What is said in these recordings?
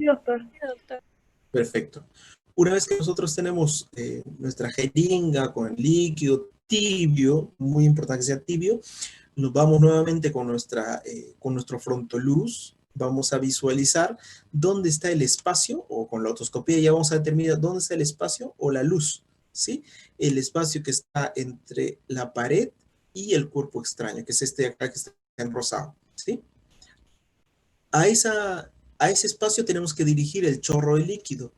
Sí, doctor. Perfecto. Una vez que nosotros tenemos nuestra jeringa con el líquido tibio, muy importante que sea tibio, nos vamos nuevamente con nuestro frontoluz, vamos a visualizar dónde está el espacio, o con la otoscopía ya vamos a determinar dónde está el espacio o la luz, ¿sí? El espacio que está entre la pared y el cuerpo extraño, que es este de acá que está en rosado, ¿sí? A, esa, a ese espacio tenemos que dirigir el chorro de líquido,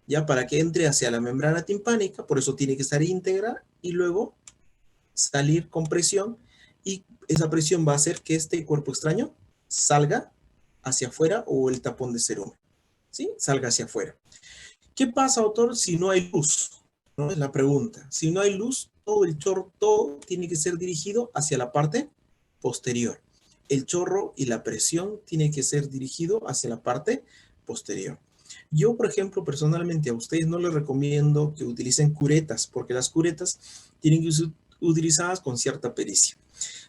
ya para que entre hacia la membrana timpánica, por eso tiene que estar íntegra, y luego salir con presión, y esa presión va a hacer que este cuerpo extraño salga hacia afuera, o el tapón de cerumen, ¿sí? Salga hacia afuera. ¿Qué pasa, doctor, si no hay luz? ¿No? Es la pregunta. Si no hay luz, todo el chorro, todo tiene que ser dirigido hacia la parte posterior. El chorro y la presión tiene que ser dirigido hacia la parte posterior. Yo, por ejemplo, personalmente a ustedes no les recomiendo que utilicen curetas, porque las curetas tienen que ser utilizadas con cierta pericia.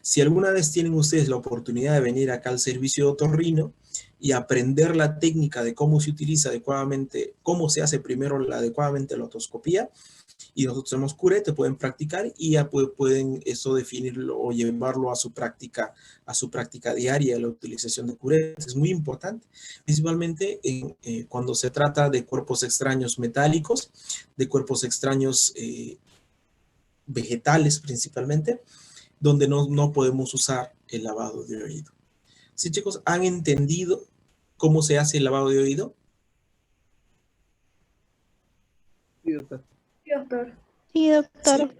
Si alguna vez tienen ustedes la oportunidad de venir acá al servicio de otorrino y aprender la técnica de cómo se utiliza adecuadamente, cómo se hace primero adecuadamente la otoscopía, y nosotros tenemos curete, pueden practicar y ya pueden eso definirlo o llevarlo a su práctica diaria, la utilización de curetes. Es muy importante, principalmente cuando se trata de cuerpos extraños metálicos, de cuerpos extraños vegetales principalmente, donde no podemos usar el lavado de oído. Sí, chicos, ¿han entendido cómo se hace el lavado de oído? Sí, doctor. Sí, doctor. Sí, ¿Sí? doctor.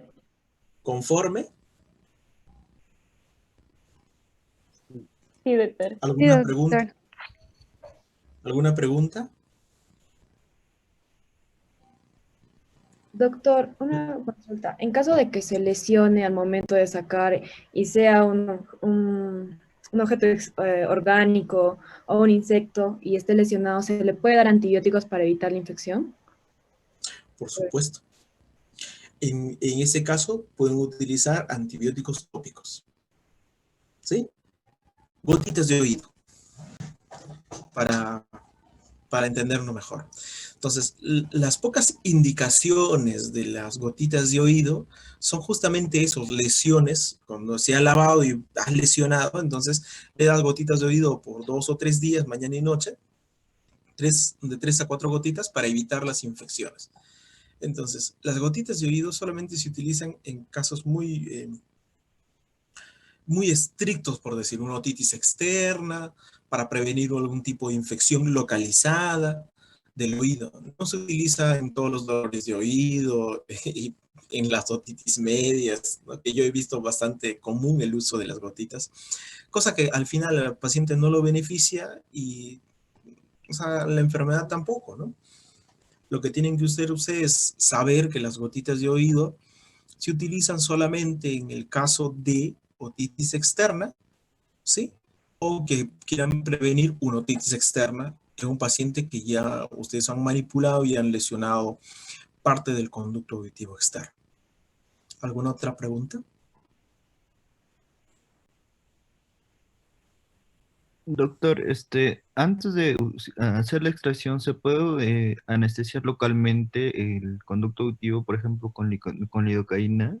¿Conforme? Sí, doctor. Sí, ¿Alguna pregunta? doctor. ¿Alguna pregunta? Doctor, una consulta. En caso de que se lesione al momento de sacar y sea un objeto orgánico o un insecto y esté lesionado, ¿se le puede dar antibióticos para evitar la infección? Por supuesto. En ese caso, pueden utilizar antibióticos tópicos, ¿sí? Gotitas de oído, para, para entenderlo mejor. Entonces, las pocas indicaciones de las gotitas de oído son justamente esos, lesiones, cuando se ha lavado y has lesionado, entonces le das gotitas de oído por 2 o 3 días, mañana y noche, de 3 a 4 gotitas para evitar las infecciones. Entonces, las gotitas de oído solamente se utilizan en casos muy estrictos, por decir, una otitis externa, para prevenir algún tipo de infección localizada del oído. No se utiliza en todos los dolores de oído y en las otitis medias, ¿no? Que yo he visto bastante común el uso de las gotitas, cosa que al final al paciente no lo beneficia y, o sea, la enfermedad tampoco, ¿no? Lo que tienen que ustedes es saber que las gotitas de oído se utilizan solamente en el caso de otitis externa, ¿sí? O que quieran prevenir una otitis externa en un paciente que ya ustedes han manipulado y han lesionado parte del conducto auditivo externo. ¿Alguna otra pregunta? Doctor, antes de hacer la extracción, ¿se puede anestesiar localmente el conducto auditivo, por ejemplo, con lidocaína?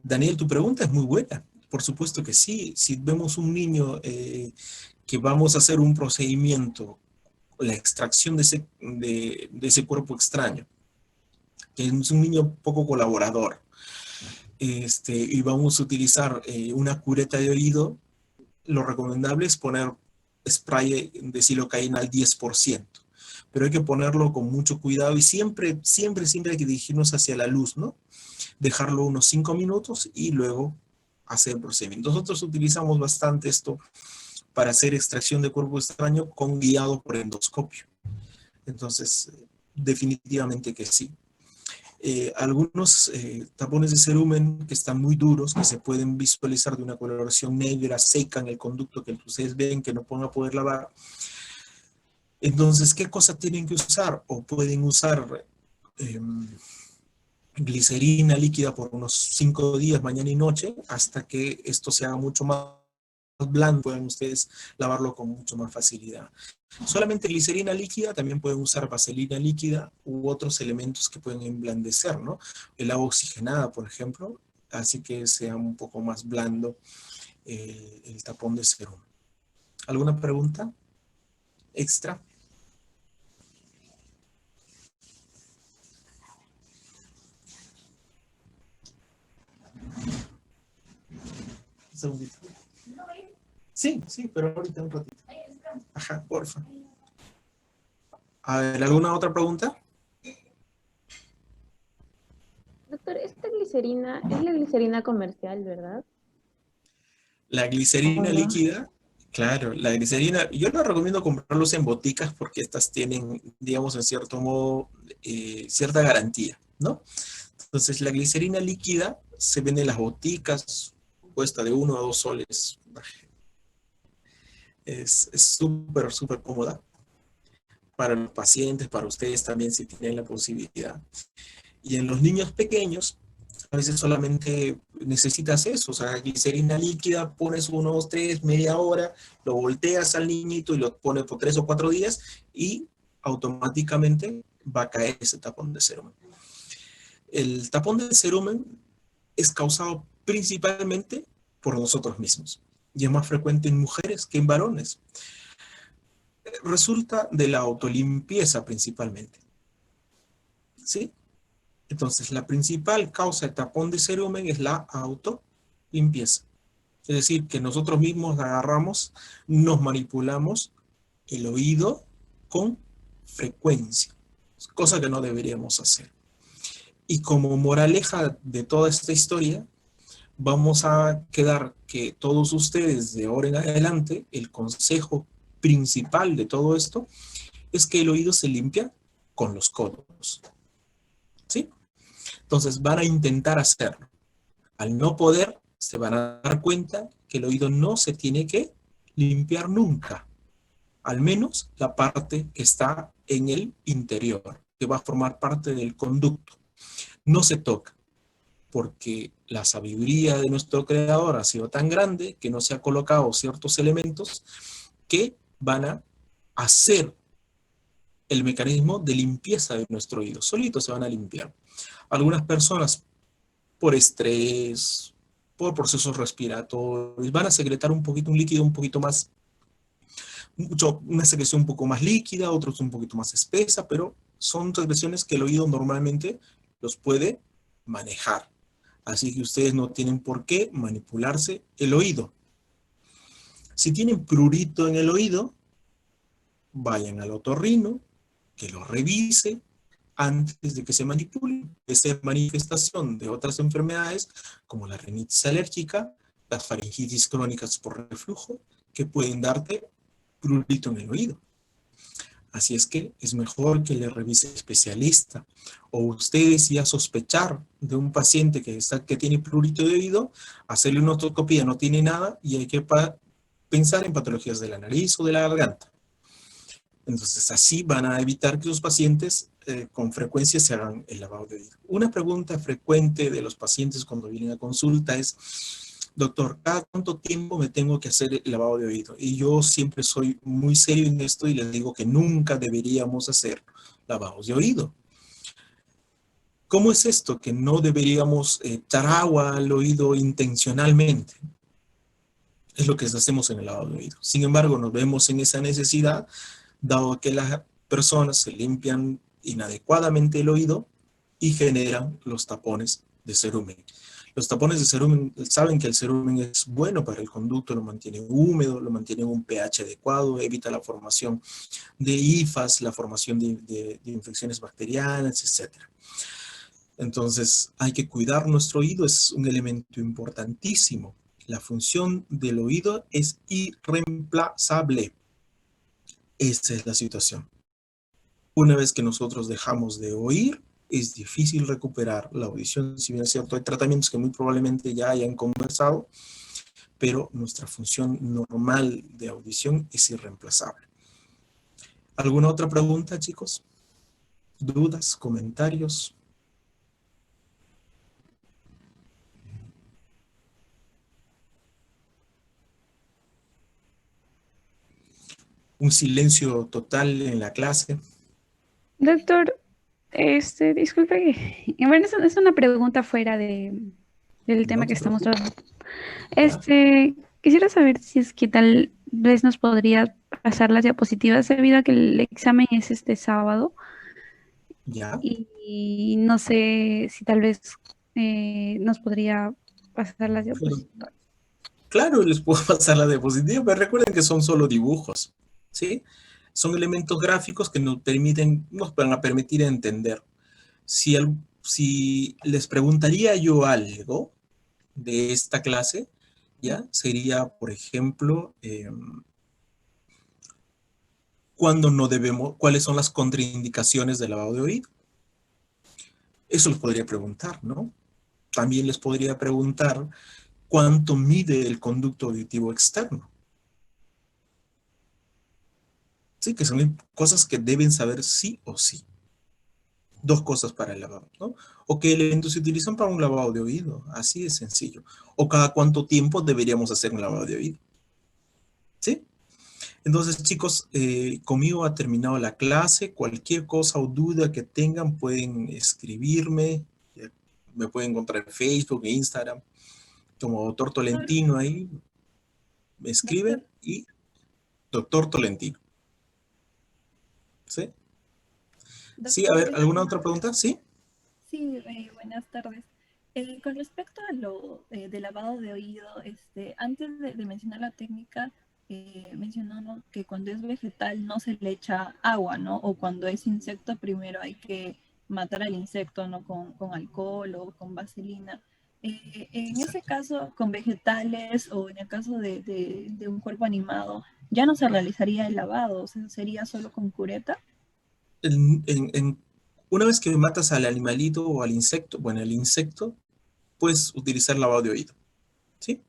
Daniel, tu pregunta es muy buena. Por supuesto que sí. Si vemos un niño que vamos a hacer un procedimiento, la extracción de ese cuerpo extraño, que es un niño poco colaborador, y vamos a utilizar una cureta de oído, lo recomendable es poner spray de silocaína al 10%, pero hay que ponerlo con mucho cuidado y siempre, siempre, siempre hay que dirigirnos hacia la luz, ¿no? Dejarlo unos 5 minutos y luego hacer el procedimiento. Nosotros utilizamos bastante esto para hacer extracción de cuerpo extraño con guiado por endoscopio. Entonces, definitivamente que sí. Algunos tapones de cerumen que están muy duros, que se pueden visualizar de una coloración negra, seca en el conducto, que ustedes ven que no van a poder lavar. Entonces, ¿qué cosa tienen que usar? O pueden usar glicerina líquida por unos 5 días, mañana y noche, hasta que esto se haga mucho más blando, pueden ustedes lavarlo con mucho más facilidad. Solamente glicerina líquida, también pueden usar vaselina líquida u otros elementos que pueden emblandecer, ¿no? El agua oxigenada, por ejemplo, así que sea un poco más blando el tapón de cerumen. ¿Alguna pregunta extra? Un segundito. Sí, sí, pero ahorita un ratito. Ajá, porfa. A ver, ¿alguna otra pregunta? Doctor, esta glicerina es la glicerina comercial, ¿verdad? La glicerina Hola. líquida, claro, la glicerina, yo no recomiendo comprarlos en boticas porque estas tienen, digamos, en cierto modo, cierta garantía, ¿no? Entonces, la glicerina líquida se vende en las boticas, cuesta de 1 a 2 soles. Es súper, súper cómoda para los pacientes, para ustedes también si tienen la posibilidad. Y en los niños pequeños, a veces solamente necesitas eso, o sea, glicerina líquida, pones 1, 2, 3, media hora, lo volteas al niñito y lo pones por 3 o 4 días y automáticamente va a caer ese tapón de cerumen. El tapón de cerumen es causado principalmente por nosotros mismos y es más frecuente en mujeres que en varones. Resulta de la autolimpieza principalmente, ¿sí? Entonces, la principal causa de tapón de cerumen es la autolimpieza. Es decir, que nosotros mismos agarramos, nos manipulamos el oído con frecuencia, cosa que no deberíamos hacer. Y como moraleja de toda esta historia, vamos a quedar que todos ustedes de ahora en adelante, el consejo principal de todo esto es que el oído se limpia con los codos, ¿sí? Entonces van a intentar hacerlo. Al no poder, se van a dar cuenta que el oído no se tiene que limpiar nunca, al menos la parte que está en el interior, que va a formar parte del conducto. No se toca, porque la sabiduría de nuestro creador ha sido tan grande que no se ha colocado ciertos elementos que van a hacer el mecanismo de limpieza de nuestro oído. Solitos se van a limpiar. Algunas personas por estrés, por procesos respiratorios, van a secretar un poquito, un líquido un poquito más, una secreción un poco más líquida, otros un poquito más espesa, pero son secreciones que el oído normalmente los puede manejar. Así que ustedes no tienen por qué manipularse el oído. Si tienen prurito en el oído, vayan al otorrino, que lo revise antes de que se manipule. Esa manifestación de otras enfermedades, como la rinitis alérgica, las faringitis crónicas por reflujo, que pueden darte prurito en el oído. Así es que es mejor que le revise el especialista. O ustedes ya sospechar de un paciente que tiene prurito de oído, hacerle una otoscopía, no tiene nada, y hay que pensar en patologías de la nariz o de la garganta. Entonces, así van a evitar que los pacientes con frecuencia se hagan el lavado de oído. Una pregunta frecuente de los pacientes cuando vienen a consulta es, doctor, ¿cada cuánto tiempo me tengo que hacer el lavado de oído? Y yo siempre soy muy serio en esto y les digo que nunca deberíamos hacer lavados de oído. ¿Cómo es esto? Que no deberíamos echar agua al oído intencionalmente. Es lo que hacemos en el lavado de oído. Sin embargo, nos vemos en esa necesidad dado que las personas se limpian inadecuadamente el oído y generan los tapones de cerumen. Los tapones de cerumen, saben que el cerumen es bueno para el conducto, lo mantiene húmedo, lo mantiene en un pH adecuado, evita la formación de hifas, la formación de infecciones bacterianas, etc. Entonces, hay que cuidar nuestro oído, es un elemento importantísimo. La función del oído es irreemplazable. Esta es la situación. Una vez que nosotros dejamos de oír, es difícil recuperar la audición. Si bien es cierto, hay tratamientos que muy probablemente ya hayan conversado, pero nuestra función normal de audición es irreemplazable. ¿Alguna otra pregunta, chicos? ¿Dudas? ¿Comentarios? Un silencio total en la clase. Doctor, disculpe, bueno, es una pregunta fuera del tema No que te estamos preocupes. tratando. ¿Ya? Quisiera saber si es que tal vez nos podría pasar las diapositivas debido a que el examen es este sábado ¿Ya? y no sé si tal vez nos podría pasar las Bueno, diapositivas. claro, les puedo pasar la diapositiva, pero recuerden que son solo dibujos, ¿sí? Son elementos gráficos que nos van a permitir entender. Si les preguntaría yo algo de esta clase, ¿ya? Sería, por ejemplo, ¿cuándo no debemos, cuáles son las contraindicaciones del lavado de oído? Eso les podría preguntar, ¿no? También les podría preguntar cuánto mide el conducto auditivo externo. Sí, que son cosas que deben saber sí o sí. Dos cosas para el lavado, ¿no? O qué elementos se utilizan para un lavado de oído, así de sencillo. O cada cuánto tiempo deberíamos hacer un lavado de oído, ¿sí? Entonces, chicos, conmigo ha terminado la clase. Cualquier cosa o duda que tengan pueden escribirme. Me pueden encontrar en Facebook, en Instagram, como Doctor Tolentino ahí. Me Doctor, escriben y Doctor Tolentino, ¿sí? Sí, a doctor, ver, ¿alguna otra pregunta? ¿Sí? sí, buenas tardes. Con respecto a lo de lavado de oído, antes de mencionar la técnica, mencionó, ¿no?, que cuando es vegetal no se le echa agua, ¿no? O cuando es insecto, primero hay que matar al insecto, ¿no? Con alcohol o con vaselina. En ese Exacto. caso, con vegetales o en el caso de un cuerpo animado, ya no se realizaría el lavado, o sea, sería solo con cureta. En- en- en- una vez que matas al animalito o al insecto, bueno, el insecto, puedes utilizar lavado de oído, ¿sí?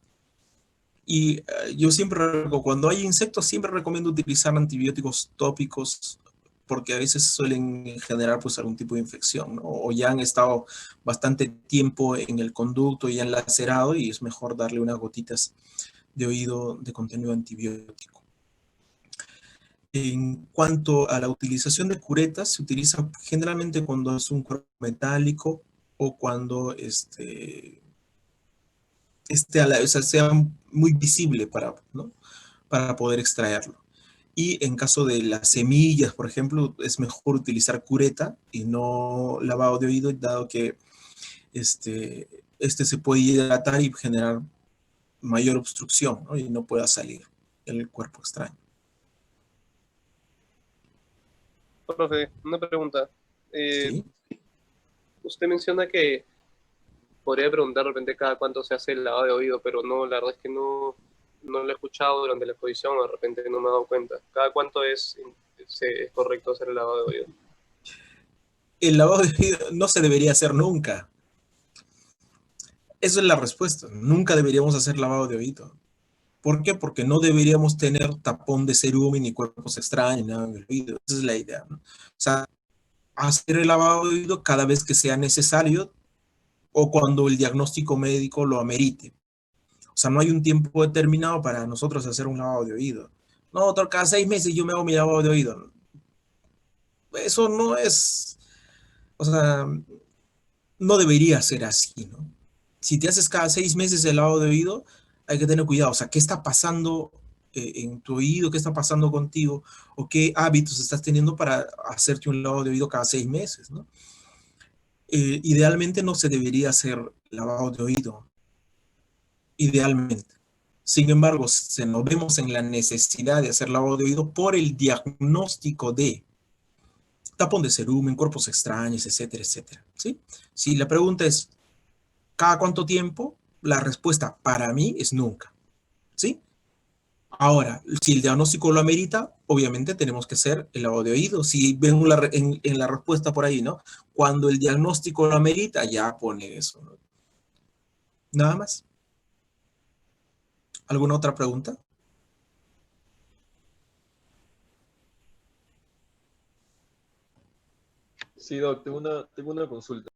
Y yo siempre, cuando hay insectos, siempre recomiendo utilizar antibióticos tópicos porque a veces suelen generar pues algún tipo de infección, ¿no? O ya han estado bastante tiempo en el conducto y han lacerado y es mejor darle unas gotitas de oído de contenido antibiótico. En cuanto a la utilización de curetas, se utiliza generalmente cuando es un cuerpo metálico o cuando o sea, sea muy visible para, ¿no?, para poder extraerlo. Y en caso de las semillas, por ejemplo, es mejor utilizar cureta y no lavado de oído, dado que se puede hidratar y generar mayor obstrucción, ¿no? Y no pueda salir el cuerpo extraño. Profe, una pregunta. Eh, ¿Sí? Usted menciona que podría preguntar de repente cada cuánto se hace el lavado de oído, pero no, la verdad es que no lo he escuchado durante la exposición, de repente no me he dado cuenta. ¿Cada cuánto es correcto hacer el lavado de oído? El lavado de oído no se debería hacer nunca. Esa es la respuesta. Nunca deberíamos hacer lavado de oído. ¿Por qué? Porque no deberíamos tener tapón de cerumen ni cuerpos extraños, nada en el oído. Esa es la idea, ¿no? O sea, hacer el lavado de oído cada vez que sea necesario o cuando el diagnóstico médico lo amerite. O sea, no hay un tiempo determinado para nosotros hacer un lavado de oído. No, doctor, cada 6 meses yo me hago mi lavado de oído. Eso no es, o sea, no debería ser así, ¿no? Si te haces cada 6 meses el lavado de oído, hay que tener cuidado. O sea, ¿qué está pasando en tu oído? ¿Qué está pasando contigo? ¿O qué hábitos estás teniendo para hacerte un lavado de oído cada 6 meses, ¿no? Idealmente no se debería hacer lavado de oído, idealmente. Sin embargo, se nos vemos en la necesidad de hacer lavado de oído por el diagnóstico de tapón de cerumen, cuerpos extraños, etcétera, etcétera. ¿Sí? Si la pregunta es, ¿cada cuánto tiempo? La respuesta para mí es nunca. ¿Sí? Ahora, si el diagnóstico lo amerita, obviamente tenemos que hacer el lavado de oído. Si ven en la respuesta por ahí, ¿no? Cuando el diagnóstico lo amerita, ya pone eso, ¿no? Nada más. ¿Alguna otra pregunta? Sí, Doc, tengo una consulta.